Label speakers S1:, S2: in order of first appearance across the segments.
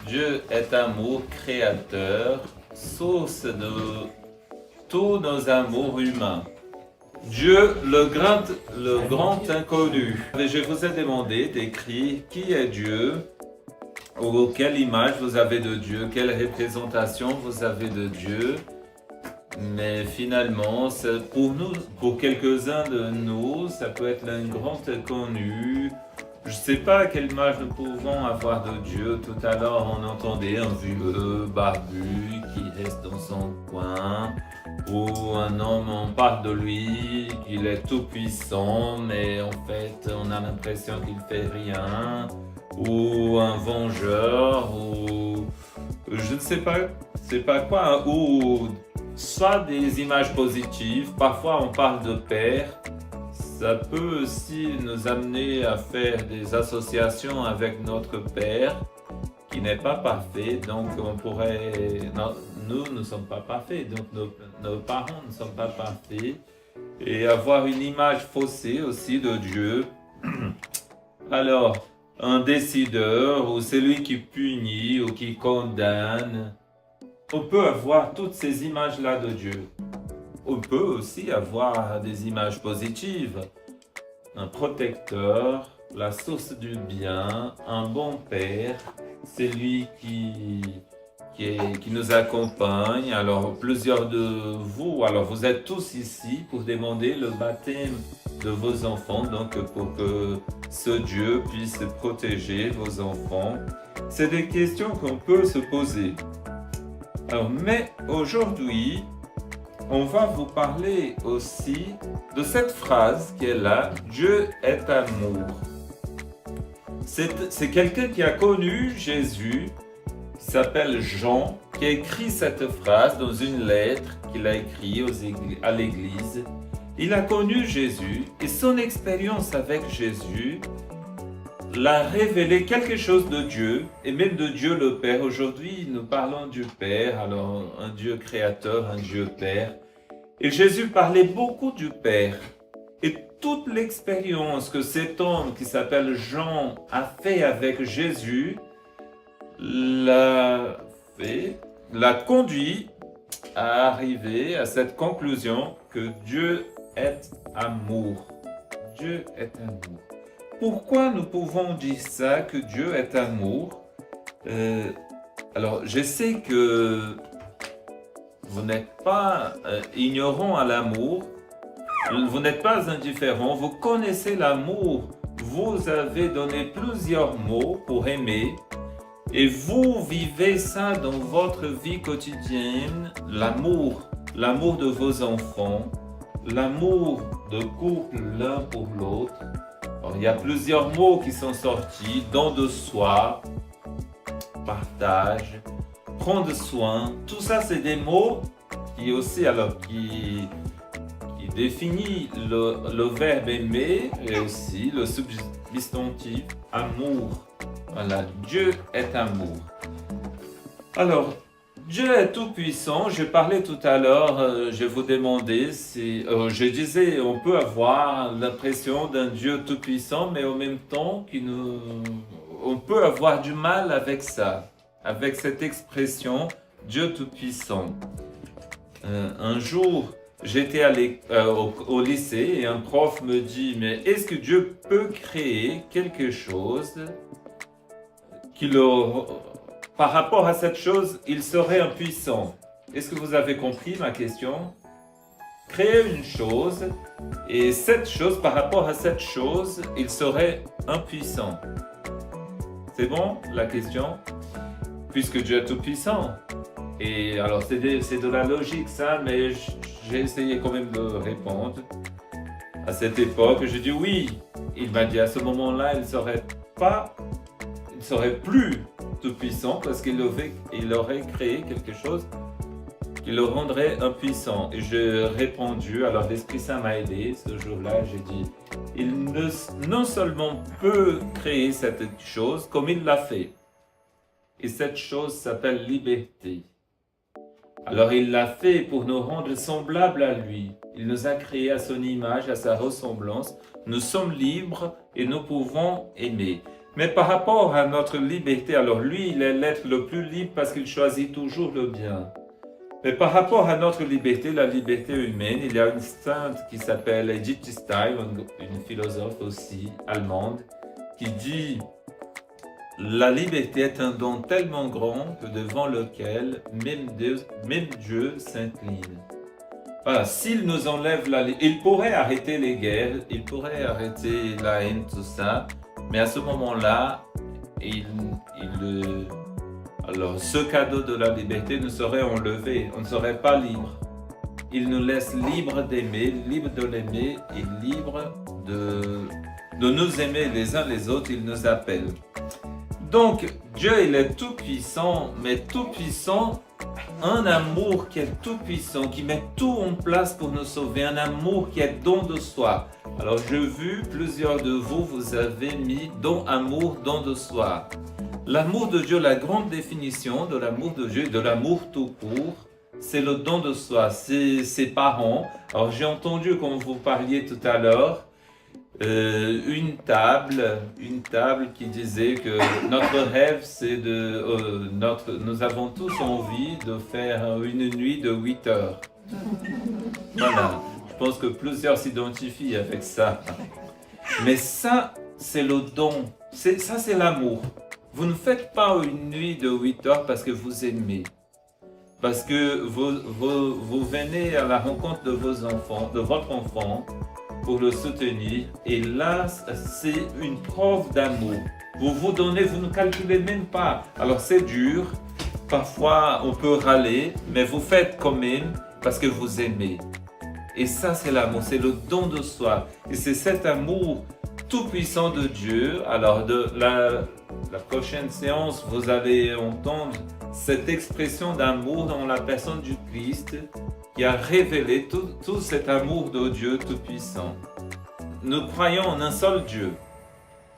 S1: Dieu est amour créateur, source de tous nos amours humains. Dieu, le grand inconnu. Et je vous ai demandé d'écrire qui est Dieu, ou quelle image vous avez de Dieu, quelle représentation vous avez de Dieu. Mais finalement, pour nous, pour quelques-uns de nous, ça peut être un grand inconnu. Je ne sais pas quelle image nous pouvons avoir de Dieu. Tout à l'heure, on entendait un vieux barbu qui reste dans son coin. Ou un homme, on parle de lui, qu'il est tout puissant, mais en fait, on a l'impression qu'il ne fait rien. Ou un vengeur, ou je ne sais pas, c'est pas quoi, ou soit des images positives. Parfois, on parle de père. Ça peut aussi nous amener à faire des associations avec notre Père qui n'est pas parfait. Donc on pourrait, non, nous ne sommes pas parfaits, donc nos parents ne sont pas parfaits. Et avoir une image faussée aussi de Dieu. Alors, un décideur ou celui qui punit ou qui condamne, on peut avoir toutes ces images-là de Dieu. On peut aussi avoir des images positives. Un protecteur, la source du bien, un bon père, celui qui nous accompagne. Alors plusieurs de vous, alors vous êtes tous ici pour demander le baptême de vos enfants, donc pour que ce Dieu puisse protéger vos enfants. C'est des questions qu'on peut se poser. Alors, mais aujourd'hui, on va vous parler aussi de cette phrase qui est là, Dieu est amour. C'est quelqu'un qui a connu Jésus, qui s'appelle Jean, qui a écrit cette phrase dans une lettre qu'il a écrite à l'église. Il a connu Jésus et son expérience avec Jésus l'a révélé quelque chose de Dieu, et même de Dieu le Père. Aujourd'hui, nous parlons du Père, alors un Dieu créateur, un Dieu Père. Et Jésus parlait beaucoup du Père. Et toute l'expérience que cet homme qui s'appelle Jean a fait avec Jésus l'a conduit à arriver à cette conclusion que Dieu est amour. Dieu est amour. Pourquoi nous pouvons dire ça, que Dieu est amour? Alors, je sais que vous n'êtes pas ignorant à l'amour, vous n'êtes pas indifférent, vous connaissez l'amour, vous avez donné plusieurs mots pour aimer et vous vivez ça dans votre vie quotidienne, l'amour de vos enfants, l'amour de couple l'un pour l'autre. Alors, il y a plusieurs mots qui sont sortis, don de soi, partage, prendre soin. Tout ça, c'est des mots qui aussi, alors, qui définit le verbe aimer et aussi le substantif amour. Voilà, Dieu est amour. Alors, Dieu est tout puissant. Je parlais tout à l'heure, je vous demandais si, je disais, on peut avoir l'impression d'un Dieu tout puissant, mais en même temps, on peut avoir du mal avec ça, avec cette expression Dieu tout puissant. Un jour, j'étais au lycée et un prof me dit, mais est-ce que Dieu peut créer quelque chose par rapport à cette chose, il serait impuissant? Est-ce que vous avez compris ma question? Créer une chose, et cette chose, par rapport à cette chose, il serait impuissant. C'est bon, la question? Puisque Dieu est tout puissant. Et alors, c'est de la logique, ça, mais j'ai essayé quand même de répondre. À cette époque, j'ai dit oui. Il m'a dit à ce moment-là, il serait plus tout puissant parce qu'il aurait créé quelque chose qui le rendrait impuissant. Et j'ai répondu, alors l'Esprit Saint m'a aidé ce jour-là, j'ai dit, il non seulement peut créer cette chose comme il l'a fait, et cette chose s'appelle liberté. Alors il l'a fait pour nous rendre semblables à lui. Il nous a créés à son image, à sa ressemblance. Nous sommes libres et nous pouvons aimer. Mais par rapport à notre liberté, alors lui, il est l'être le plus libre parce qu'il choisit toujours le bien. Mais par rapport à notre liberté, la liberté humaine, il y a une sainte qui s'appelle Edith Stein, une philosophe aussi allemande, qui dit « La liberté est un don tellement grand que devant lequel même Dieu s'incline. » Voilà, s'il nous enlève il pourrait arrêter les guerres, il pourrait arrêter la haine, tout ça, mais à ce moment-là, alors ce cadeau de la liberté nous serait enlevé, on ne serait pas libre. Il nous laisse libres d'aimer, libres de l'aimer et libres de nous aimer les uns les autres, il nous appelle. Donc Dieu il est tout puissant, mais tout puissant, un amour qui est tout puissant, qui met tout en place pour nous sauver, un amour qui est don de soi. Alors j'ai vu plusieurs de vous, vous avez mis don, amour, don de soi. L'amour de Dieu, la grande définition de l'amour de Dieu, de l'amour tout court, c'est le don de soi, c'est ses parents. Alors j'ai entendu quand vous parliez tout à l'heure, une table qui disait que notre rêve c'est nous avons tous envie de faire une nuit de 8 heures. Voilà, je pense que plusieurs s'identifient avec ça. Mais ça, c'est le don, ça c'est l'amour. Vous ne faites pas une nuit de 8 heures parce que vous aimez. Parce que vous venez à la rencontre de vos enfants, de votre enfant, pour le soutenir. Et là, c'est une preuve d'amour. Vous vous donnez, vous ne calculez même pas. Alors c'est dur, parfois on peut râler, mais vous faites quand même parce que vous aimez. Et ça, c'est l'amour, c'est le don de soi. Et c'est cet amour tout-puissant de Dieu. Alors, la prochaine séance, vous allez entendre cette expression d'amour dans la personne du Christ qui a révélé tout cet amour de Dieu tout-puissant. Nous croyons en un seul Dieu.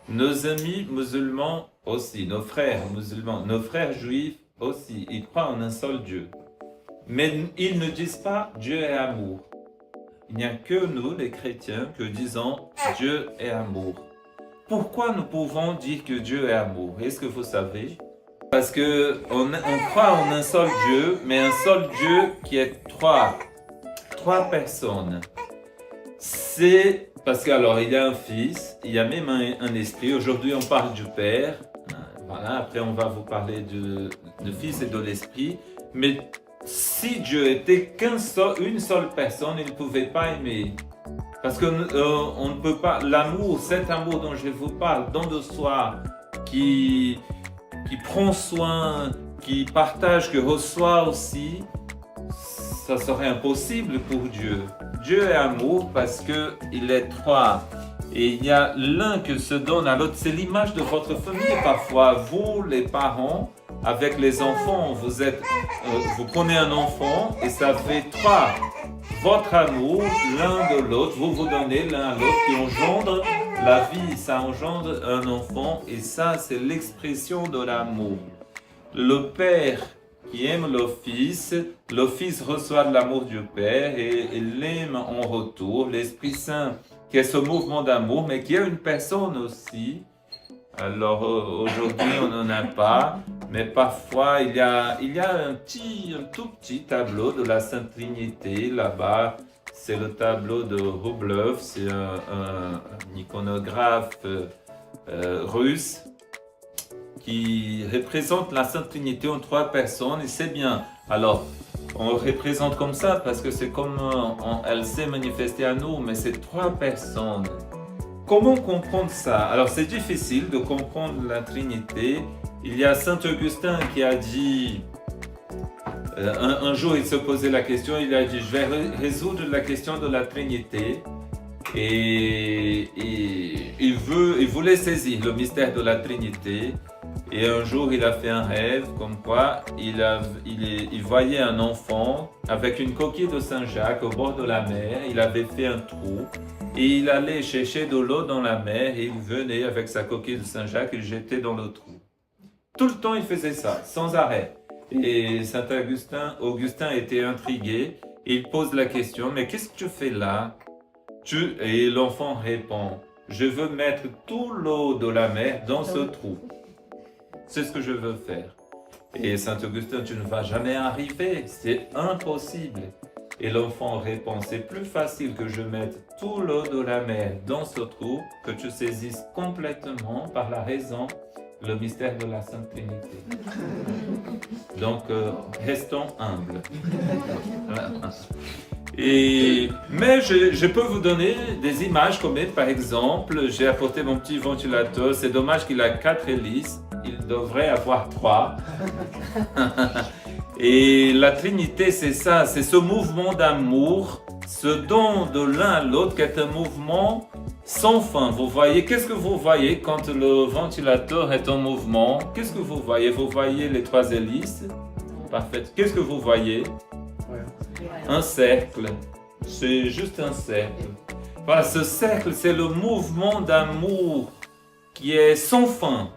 S1: Nos amis musulmans aussi, nos frères musulmans, nos frères juifs aussi, ils croient en un seul Dieu. Mais ils ne disent pas Dieu est amour. Il n'y a que nous, les chrétiens, que disons Dieu est amour. Pourquoi nous pouvons dire que Dieu est amour? Est-ce que vous savez? Parce qu'on croit en un seul Dieu, mais un seul Dieu qui est trois personnes. C'est parce qu'alors il y a un Fils, il y a même un Esprit. Aujourd'hui on parle du Père. Voilà, après on va vous parler du Fils et de l'Esprit. Mais si Dieu était une seule personne, il ne pouvait pas aimer. Parce qu'on ne peut pas, l'amour, cet amour dont je vous parle, don de soi, qui prend soin, qui partage, qui reçoit aussi, ça serait impossible pour Dieu. Dieu est amour parce qu'il est trois. Et il y a l'un qui se donne à l'autre. C'est l'image de votre famille parfois. Vous, les parents, avec les enfants, vous prenez un enfant et ça fait trois. Votre amour, l'un de l'autre, vous vous donnez l'un à l'autre qui engendre la vie, ça engendre un enfant et ça c'est l'expression de l'amour. Le Père qui aime le Fils reçoit de l'amour du Père et il l'aime en retour. L'Esprit Saint qui est ce mouvement d'amour mais qui est une personne aussi. Alors aujourd'hui on n'en a pas, mais parfois il y a un tout petit tableau de la Sainte Trinité là-bas. C'est le tableau de Rublev, c'est un iconographe russe qui représente la Sainte Trinité en trois personnes et c'est bien. Alors on le représente comme ça parce que c'est comme elle s'est manifestée à nous, mais c'est trois personnes. Comment comprendre ça? Alors c'est difficile de comprendre la Trinité. Il y a Saint Augustin qui a dit, un jour il se posait la question, il a dit je vais résoudre la question de la Trinité. Et il voulait saisir le mystère de la Trinité. Et un jour il a fait un rêve comme quoi il voyait un enfant avec une coquille de Saint-Jacques au bord de la mer. Il avait fait un trou. Et il allait chercher de l'eau dans la mer et il venait avec sa coquille de Saint-Jacques et le jetait dans le trou. Tout le temps il faisait ça, sans arrêt. Et Saint Augustin était intrigué. Et il pose la question, mais qu'est-ce que tu fais là? Et l'enfant répond, je veux mettre toute l'eau de la mer dans ce trou. C'est ce que je veux faire. Et Saint Augustin, tu ne vas jamais arriver, c'est impossible. Et l'enfant répond, c'est plus facile que je mette toute l'eau de la mer dans ce trou que tu saisisses complètement par la raison le mystère de la Sainte Trinité. Donc, restons humbles. Mais je peux vous donner des images comme par exemple, j'ai apporté mon petit ventilateur, c'est dommage qu'il a 4 hélices, il devrait avoir 3. Et la Trinité, c'est ça, c'est ce mouvement d'amour, ce don de l'un à l'autre qui est un mouvement sans fin. Vous voyez, qu'est-ce que vous voyez quand le ventilateur est en mouvement? Qu'est-ce que vous voyez? Vous voyez les 3 hélices? Parfait. Qu'est-ce que vous voyez? Un cercle. C'est juste un cercle. Voilà, ce cercle, c'est le mouvement d'amour qui est sans fin,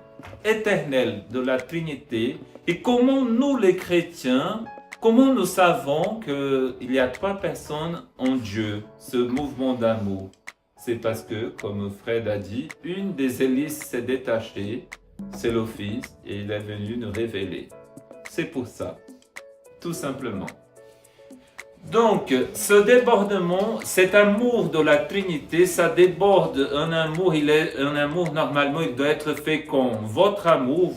S1: éternel de la Trinité. Et comment nous, les chrétiens, comment nous savons qu'il y a 3 personnes en Dieu, ce mouvement d'amour? C'est parce que, comme Fred a dit, une des hélices s'est détachée, c'est le Fils, et il est venu nous révéler. C'est pour ça, tout simplement. Donc, ce débordement, cet amour de la Trinité, ça déborde un amour, normalement, il doit être fécond. Votre amour,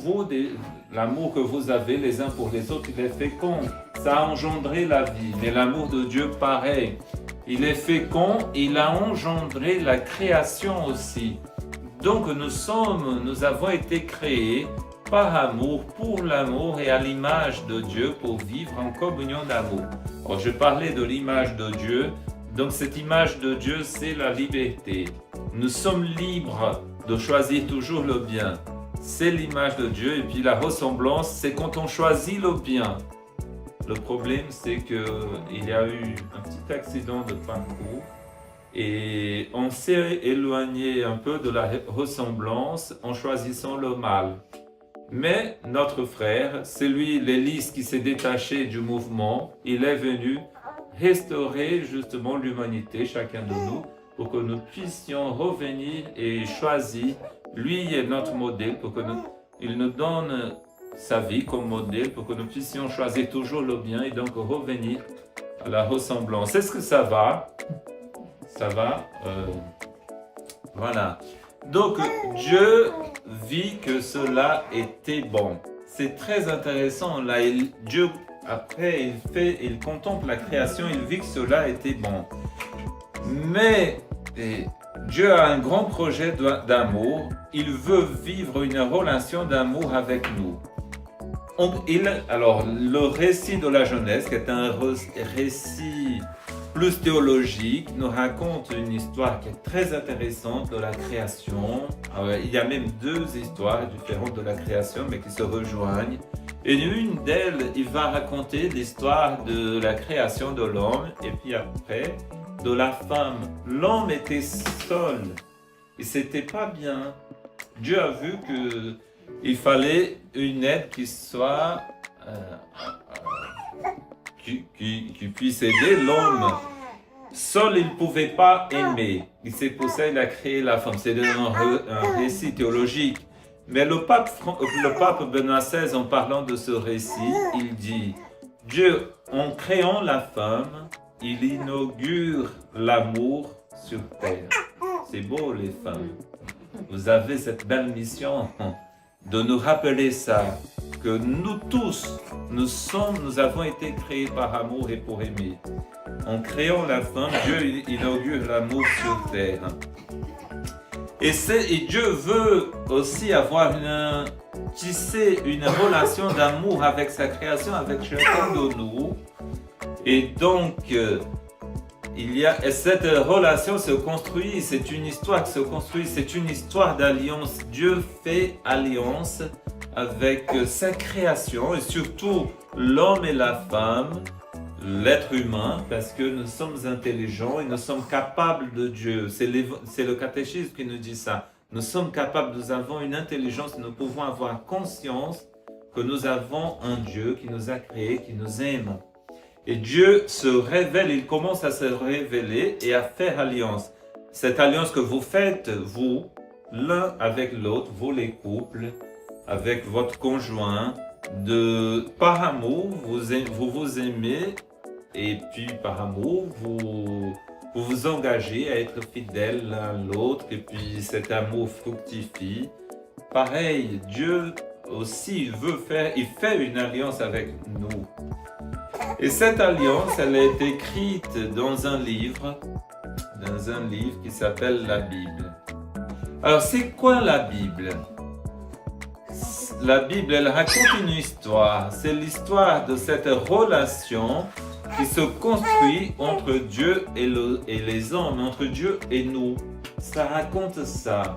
S1: l'amour que vous avez les uns pour les autres, il est fécond. Ça a engendré la vie, mais l'amour de Dieu, pareil. Il est fécond, il a engendré la création aussi. Donc nous avons été créés par amour, pour l'amour et à l'image de Dieu pour vivre en communion d'amour. Alors, je parlais de l'image de Dieu, donc cette image de Dieu, c'est la liberté. Nous sommes libres de choisir toujours le bien. C'est l'image de Dieu et puis la ressemblance, c'est quand on choisit le bien. Le problème, c'est qu'il y a eu un petit accident de parcours et on s'est éloigné un peu de la ressemblance en choisissant le mal. Mais notre frère, c'est lui, l'hélice qui s'est détaché du mouvement, il est venu restaurer justement l'humanité, chacun de nous, pour que nous puissions revenir et choisir. Lui est notre modèle, il nous donne sa vie comme modèle pour que nous puissions choisir toujours le bien et donc revenir à la ressemblance. Est-ce que ça va? Ça va? Voilà. Donc, Dieu vit que cela était bon. C'est très intéressant. Là, Dieu, après, il contemple la création, il vit que cela était bon. Mais Dieu a un grand projet d'amour. Il veut vivre une relation d'amour avec nous. Alors, le récit de la Genèse, qui est un récit plus théologique, nous raconte une histoire qui est très intéressante de la création. Alors, il y a même 2 histoires différentes de la création, mais qui se rejoignent. Et une d'elles, il va raconter l'histoire de la création de l'homme, et puis après, de la femme. L'homme était seul, et c'était pas bien. Dieu a vu qu'il fallait une aide qui soit qui puisse aider l'homme. Seul, il ne pouvait pas aimer. Et c'est pour ça qu'il a créé la femme. C'est un récit théologique. Mais le pape Benoît XVI, en parlant de ce récit, il dit « Dieu, en créant la femme, il inaugure l'amour sur terre. » C'est beau, les femmes. Vous avez cette belle mission de nous rappeler ça, que nous tous, nous avons été créés par amour et pour aimer. En créant la femme, Dieu inaugure l'amour sur terre. Et Dieu veut aussi tisser une relation d'amour avec sa création, avec chacun de nous. Et donc, cette relation se construit, c'est une histoire qui se construit, c'est une histoire d'alliance. Dieu fait alliance avec sa création et surtout l'homme et la femme, l'être humain, parce que nous sommes intelligents et nous sommes capables de Dieu. C'est le catéchisme qui nous dit ça. Nous sommes capables, nous avons une intelligence, nous pouvons avoir conscience que nous avons un Dieu qui nous a créés, qui nous aime. Et Dieu se révèle, il commence à se révéler et à faire alliance. cette alliance que vous faites, vous, l'un avec l'autre, vous les couples, avec votre conjoint, par amour, vous aimez, et puis par amour, vous engagez à être fidèles l'un à l'autre, et puis cet amour fructifie. Pareil, Dieu aussi il fait une alliance avec nous. Et cette alliance, elle a été écrite dans un livre qui s'appelle la Bible. Alors, c'est quoi la Bible? La Bible, elle raconte une histoire. C'est l'histoire de cette relation qui se construit entre Dieu et les hommes, entre Dieu et nous. Ça raconte ça,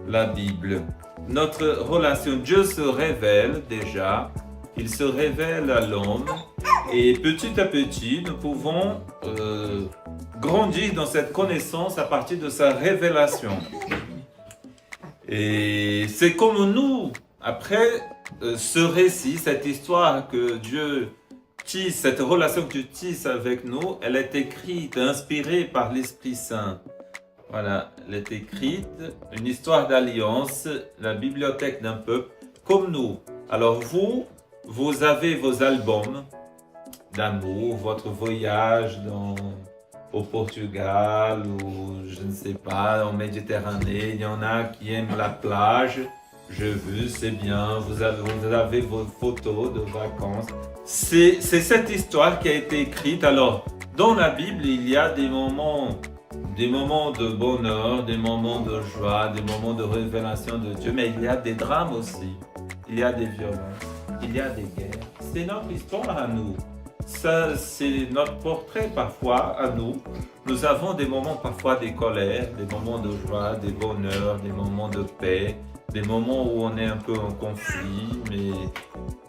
S1: la Bible. Notre relation, Dieu se révèle déjà, il se révèle à l'homme et petit à petit, nous pouvons grandir dans cette connaissance à partir de sa révélation. Et c'est comme nous, après ce récit, cette histoire que Dieu tisse, cette relation que Dieu tisse avec nous, elle est écrite, inspirée par l'Esprit Saint. Voilà, elle est écrite, une histoire d'alliance, la bibliothèque d'un peuple, comme nous. Alors vous avez vos albums d'amour, votre voyage au Portugal ou je ne sais pas, en Méditerranée. Il y en a qui aiment la plage. J'ai vu, c'est bien. Vous avez vos photos de vacances. C'est cette histoire qui a été écrite. Alors, dans la Bible, il y a des moments de bonheur, des moments de joie, des moments de révélation de Dieu. Mais il y a des drames aussi. Il y a des violences. Il y a des guerres. C'est notre histoire à nous. Ça, c'est notre portrait parfois à nous. Nous avons des moments parfois des colères, des moments de joie, des bonheurs, des moments de paix, des moments où on est un peu en conflit, mais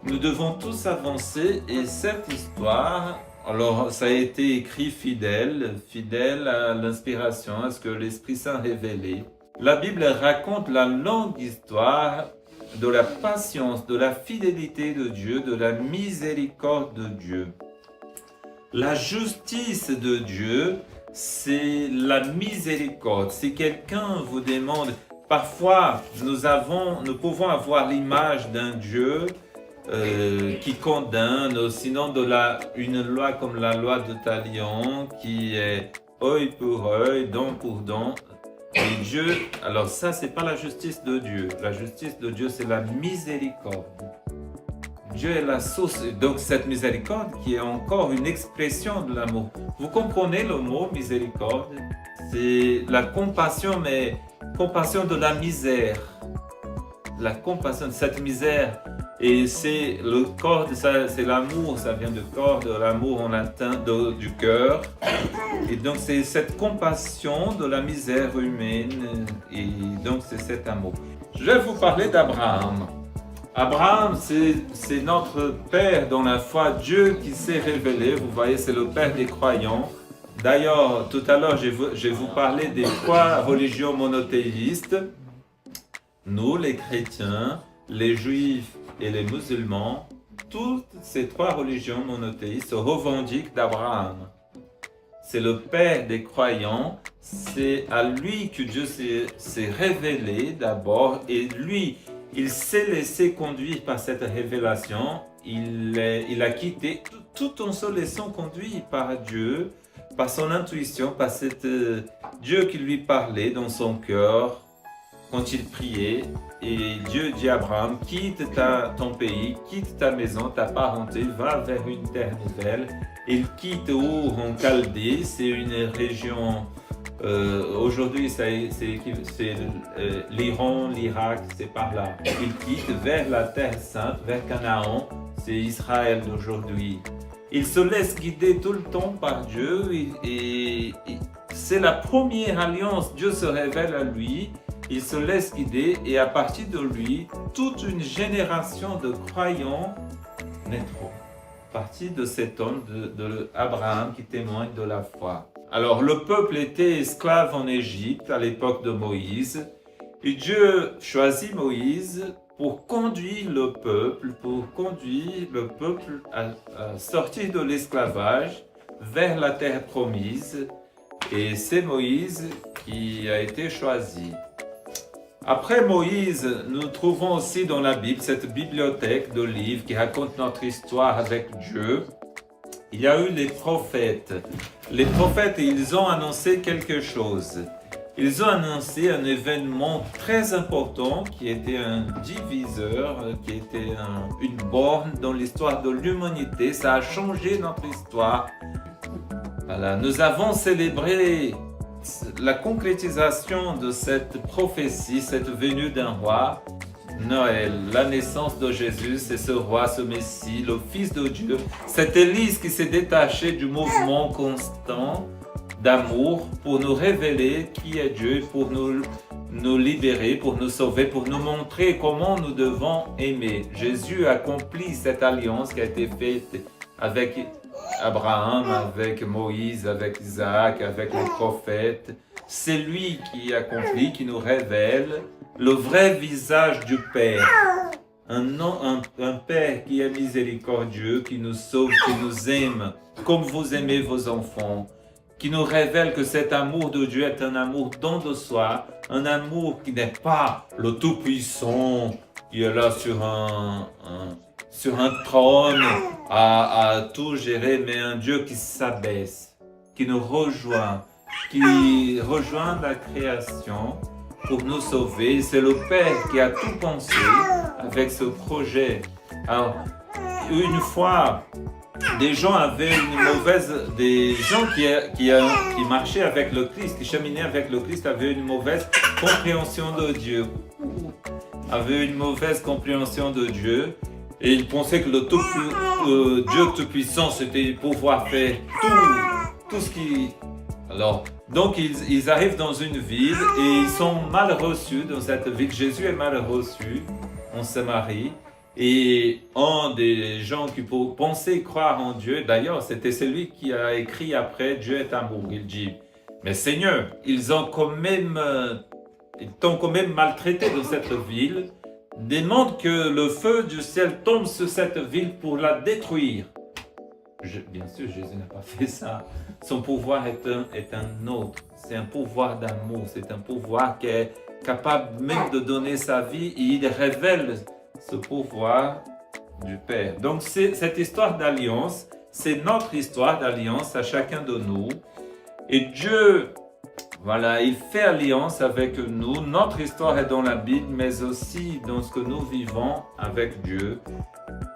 S1: nous devons tous avancer et cette histoire, alors ça a été écrit fidèle à l'inspiration, à ce que l'Esprit Saint révélé. La Bible raconte la longue histoire de la patience, de la fidélité de Dieu, de la miséricorde de Dieu. La justice de Dieu, c'est la miséricorde. Si quelqu'un vous demande, parfois nous pouvons avoir l'image d'un Dieu qui condamne, sinon une loi comme la loi de Talion qui est œil pour œil, dent pour dent. Et Dieu, alors ça c'est pas la justice de Dieu. La justice de Dieu c'est la miséricorde. Dieu est la source, donc cette miséricorde qui est encore une expression de l'amour. Vous comprenez le mot miséricorde? C'est la compassion, mais compassion de la misère. La compassion de cette misère. Et c'est le corps, c'est l'amour, ça vient de corps, de l'amour en latin, du cœur. Et donc c'est cette compassion de la misère humaine, et donc c'est cet amour. Je vais vous parler d'Abraham. Abraham, c'est notre père dans la foi, Dieu qui s'est révélé, vous voyez, c'est le père des croyants. D'ailleurs, tout à l'heure, je vais vous parler des 3 religions monothéistes. Nous, les chrétiens, les juifs et les musulmans, toutes ces 3 religions monothéistes se revendiquent d'Abraham. C'est le père des croyants, c'est à lui que Dieu s'est révélé d'abord et lui, il s'est laissé conduire par cette révélation, il a quitté tout en se laissant conduire par Dieu, par son intuition, par cet Dieu qui lui parlait dans son cœur quand il priait. Et Dieu dit à Abraham, quitte ton pays, quitte ta maison, ta parenté, va vers une terre nouvelle. Il quitte Our en Chaldée, c'est une région, aujourd'hui c'est l'Iran, l'Irak, c'est par là. Il quitte vers la terre sainte, vers Canaan, c'est Israël d'aujourd'hui. Il se laisse guider tout le temps par Dieu et c'est la première alliance, Dieu se révèle à lui. Il se laisse guider et à partir de lui, toute une génération de croyants naîtront. À partir de cet homme, de Abraham qui témoigne de la foi. Alors le peuple était esclave en Égypte à l'époque de Moïse. Et Dieu choisit Moïse pour conduire le peuple, à sortir de l'esclavage vers la terre promise. Et c'est Moïse qui a été choisi. Après Moïse, nous trouvons aussi dans la Bible cette bibliothèque de livres qui raconte notre histoire avec Dieu. Il y a eu les prophètes. Les prophètes, ils ont annoncé quelque chose. Ils ont annoncé un événement très important qui était un diviseur, qui était une borne dans l'histoire de l'humanité. Ça a changé notre histoire. Voilà, nous avons célébré la concrétisation de cette prophétie, cette venue d'un roi, Noël, la naissance de Jésus, c'est ce roi, ce Messie, le Fils de Dieu, cette Élise qui s'est détachée du mouvement constant d'amour pour nous révéler qui est Dieu, pour nous libérer, pour nous sauver, pour nous montrer comment nous devons aimer. Jésus accomplit cette alliance qui a été faite avec Abraham, avec Moïse, avec Isaac, avec les prophètes. C'est lui qui accomplit, qui nous révèle le vrai visage du Père. Un Père qui est miséricordieux, qui nous sauve, qui nous aime, comme vous aimez vos enfants, qui nous révèle que cet amour de Dieu est un amour don de soi, un amour qui n'est pas le Tout-Puissant, qui est là sur un trône à tout gérer, mais un Dieu qui s'abaisse, qui nous rejoint, qui rejoint la création pour nous sauver. C'est le Père qui a tout pensé avec ce projet. Alors, une fois, des gens qui marchaient avec le Christ, qui cheminaient avec le Christ, avaient une mauvaise compréhension de Dieu. Avaient une mauvaise compréhension de Dieu. Et ils pensaient que Dieu Tout-Puissant, c'était pouvoir faire tout ce qui... Alors, donc ils arrivent dans une ville et ils sont mal reçus dans cette ville. Jésus est mal reçu en Samarie. Et un des gens qui pensaient croire en Dieu, d'ailleurs, c'était celui qui a écrit après « Dieu est amour ». Il dit « Mais Seigneur, ils t'ont quand même maltraité dans cette ville. Demande que le feu du ciel tombe sur cette ville pour la détruire. » Bien sûr, Jésus n'a pas fait ça. Son pouvoir est un autre. C'est un pouvoir d'amour. C'est un pouvoir qui est capable même de donner sa vie. Et il révèle ce pouvoir du Père. Donc, cette histoire d'alliance, c'est notre histoire d'alliance à chacun de nous. Et Dieu, voilà, il fait alliance avec nous. Notre histoire est dans la Bible, mais aussi dans ce que nous vivons avec Dieu.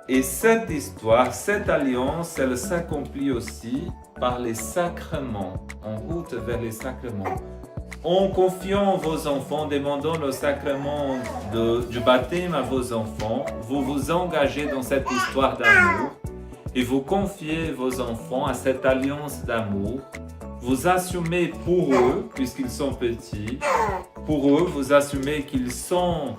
S1: Et cette histoire, cette alliance, elle s'accomplit aussi par les sacrements, en route vers les sacrements. En confiant vos enfants, demandant le sacrement du baptême à vos enfants, vous vous engagez dans cette histoire d'amour et vous confiez vos enfants à cette alliance d'amour. Vous assumez pour eux, puisqu'ils sont petits, pour eux, vous assumez qu'ils sont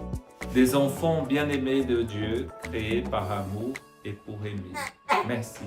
S1: des enfants bien-aimés de Dieu, créés par amour et pour aimer. Merci.